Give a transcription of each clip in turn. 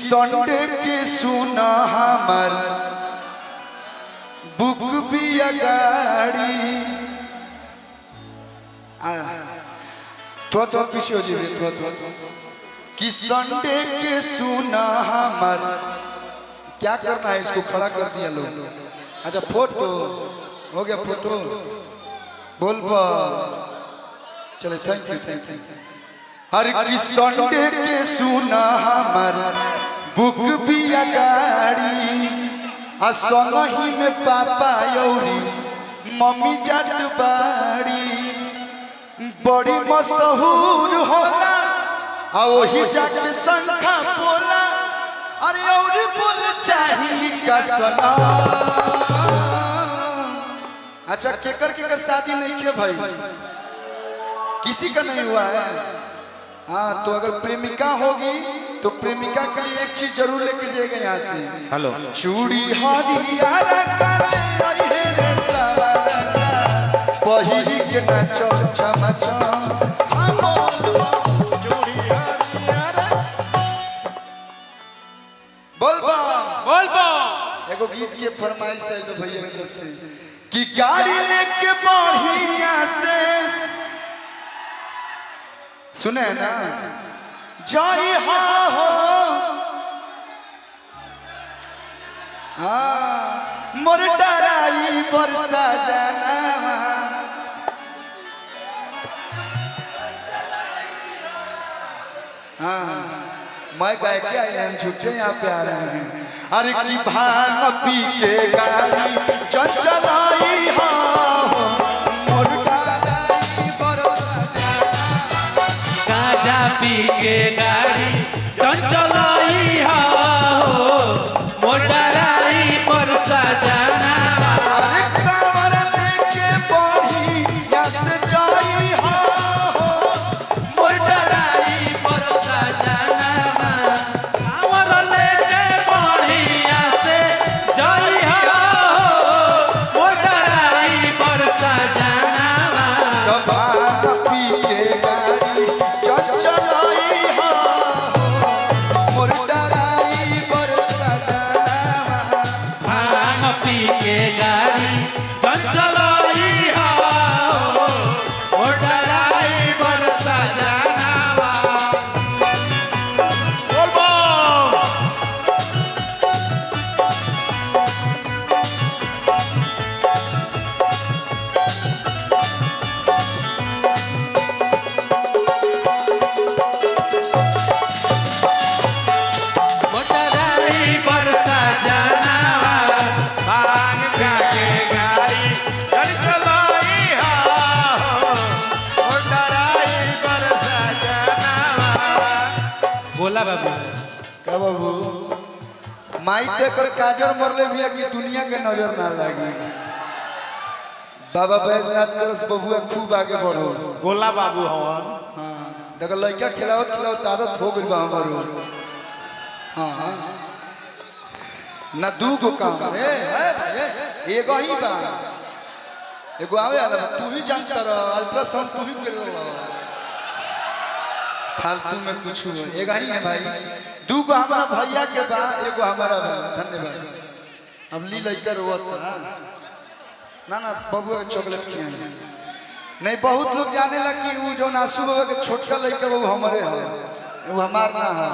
Sunday के सुना हमार बुक भी गाड़ी थोड़ा थोड़ा पीछे हो जाइए थोड़ा कि संडे के सुना हमार क्या करना है इसको खड़ा कर दिया लोग। अच्छा फोटो हो गया फोटो बोल चले थैंक यू हर की संडे के सुना हमार बुक भी गाड़ी असंगही में पापा यौरी मम्मी जात बाड़ी बड़ी मशहूर होला आ वही जाके संखा बोला अरे और बोल चाहिए का सना। अच्छा केकर शादी नहीं किया भाई किसी का नहीं हुआ है। हाँ तो अगर प्रेमिका होगी तो प्रेमिका के लिए एक चीज जरूर लेके जाएगा यहाँ से। हेलो चूड़ी हरियारा पहिरी के नाचो छम छम बोल एगो गीत के फरमाइश है तो भैया की तरफ से कि गाड़ी लेके बढ़िया से सुने ना जय हो हाँ मोर डराई बरसा जाना हाँ मैं गाय के आए हम झूठे यहाँ पे आ रहे हैं। अरे की भांग पी के गाड़ी चलाई हो मोर डराई बरसा जाना गाजा पी के गाड़ी चलाई हो मोर डराई बरसा जाना। अरे कांवर लेके बढ़िया से जाई हो मोर डराई बरसा जाना कांवर लेके बढ़िया से जाई हो मोर डराई बरसा जाना। भांग पी के गाड़ी चलाई हो मोर डराई बरसा जाना भांग पी के गाड़ी चलाई हो मोर डराई बरसा जाना। बोला बाबू का बाबू माई तेकर काजर मरले भी कि दुनिया के नजर ना लगी। बाबा बैजनाथ करस बबुआ खूब आगे बढ़ो गोला बाबू हवन। हाँ देखो लड़का खिलावत आदत हो गई बा हमारो। हाँ ना दू गो काम रे एगो ही बा एगो आवे वाला बा तू ही जानता रह अल्ट्रासाउंड तू ही कर लो फालतू में कुछ एक ही है भाई। दू गो हमारा भैया के बा एगो हमारा बा धन्यवाद। अब ली लइका रोवत ना बबुआ के चॉकलेट खियाई नहीं बहुत लोग जाने लगी वो जो आंसू बाबा के छोटका लइका वो हमारे है वो हमार ना है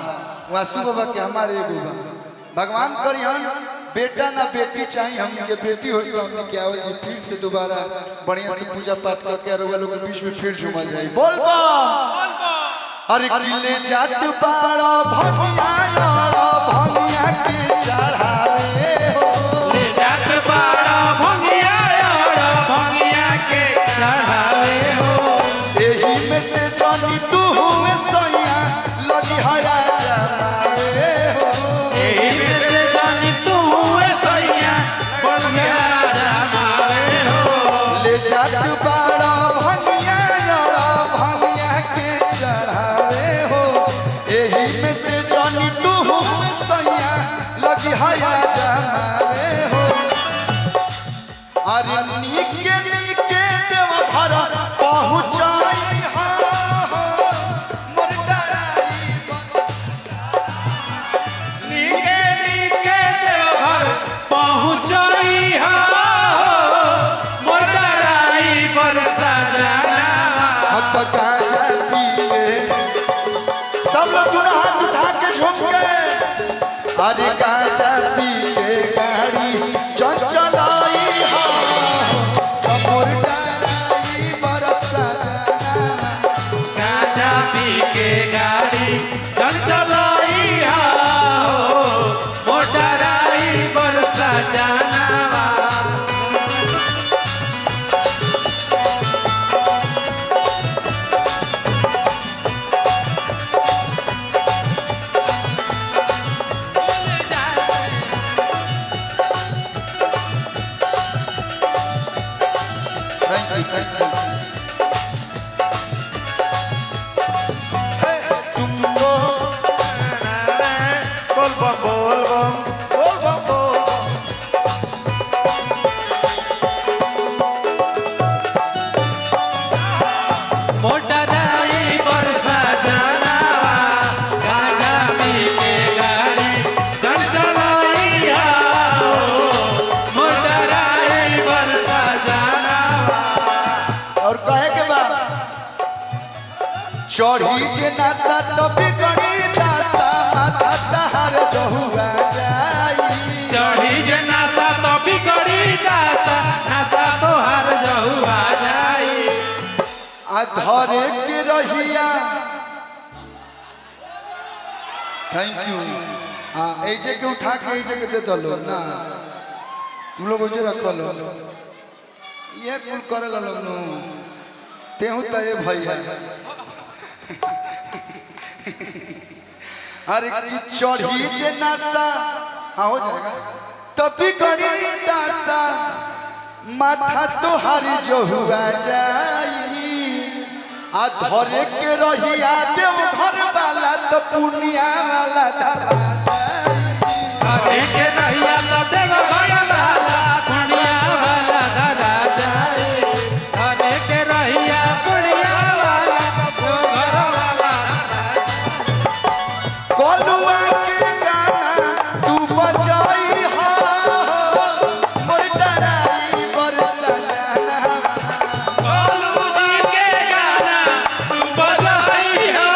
वो आंसू बाबा के हमारे एगो बा। भगवान करियन बेटा ना बेटी चाहिए हमने के बेटी हो तो हमने क्या हो जी फिर से दोबारा बढ़िया से पूजा पाठ करके रोगा लोग के बीच में फिर झूमल जाए बोल बा। अरे किले जात बाड़ा भंगिया के चढ़ावे हो ले जात बाड़ा भंगिया के चढ़ावे हो एही में से जानी तू में सैया लगी हया जमावे हो एही में से जानी तू सैया बढ़िया जमावे हो ले जात बाड़ा भंगिया के चढ़ावे हो एही में से जानी तू में सैया लगी हया जमावे हो। अरे नीके देव घर पहुँचाई मोर डराई अरे गाजा पी के गाड़ी चंचलाई हो मोर डराई बरसा गाजा पी के गाड़ी चल चलाई हो मोटराई बरसा जानवा थैंक यू तुमको बोल बम बोल बम बोल बम बोल मोटराई बरसा जानवा गाजा पी के गाड़ी चल चलाई हो मोटराई बरसा जानवा और कहे के बाद चढ़ी जे नशा तो बिगड़ी दशा माथा तहार जहुआ जाई चढ़ी जे नाता तो बिगड़ी दासा नाता तोहार जहुआ जाई आ धरे के रहिया थैंक यू हाँ ऐसे के उठा के ऐसे के दे दलो ना तुम लोग ऐसे रख लो ये कुल करे ला लोग नो तेहू तय भैया अरे की चढ़ी जे नशा हाँ हो जाएगा तभी गड़ी दशा माथा तोहार जहुआ जाई आ धरे के रहिया देव घर वाला तो पुनिया वाला धरा अरे के नहिया तो देव घर वाला पुनिया वाला धरा जाए अरे के रहिया पुनिया वाला तो घर वाला कोलुआ के गाना तू बजाई हा मोर डराई बरसा जाना बोलू जी के गाना तू बजाई हो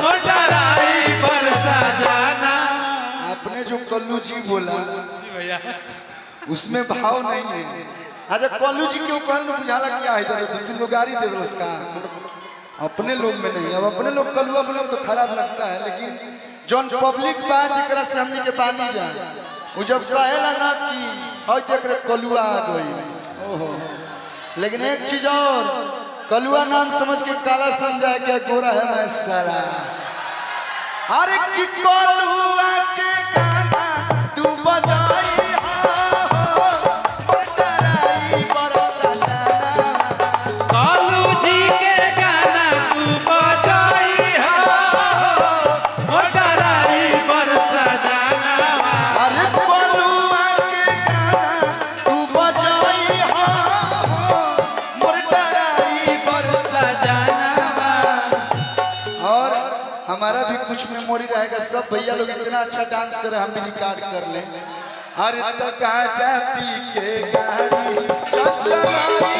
मोटराई बरसा जाना आपने जो कल्लू जी बोला जी भैया उसमें भाव नहीं है अच्छा कल्लू जी के ऊपर बुझाला क्या है इधर तुम लोग गाड़ी दे दो उसका अपने लोग में नहीं अब अपने लोग कलुआ बोले तो खराब लगता है लेकिन जौन पब्लिक बा जरा से हमने के पानी जाए वो जब कहेला ना कि हई देख रे कलुआ आ गई ओहो लेकिन एक चीज और कलुआ नाम समझ के काला समझा क्या गोरा है मैं साला अरे कि कलुआ के गाना तू बजाई हा मोर डराई बरसा जाना कालू जी के गाना तू बजाई हो मोटराई बरसा जाना अरे कलुआ के गाना तू बजाई हा मोर डराई बरसा जाना और हमारा भी कुछ मेमोरी रहेगा सब भैया लोग इतना अच्छा डांस करे हम भी रिकॉर्ड कर लें अरे तो गाजा पी के गाड़ी चल चलाई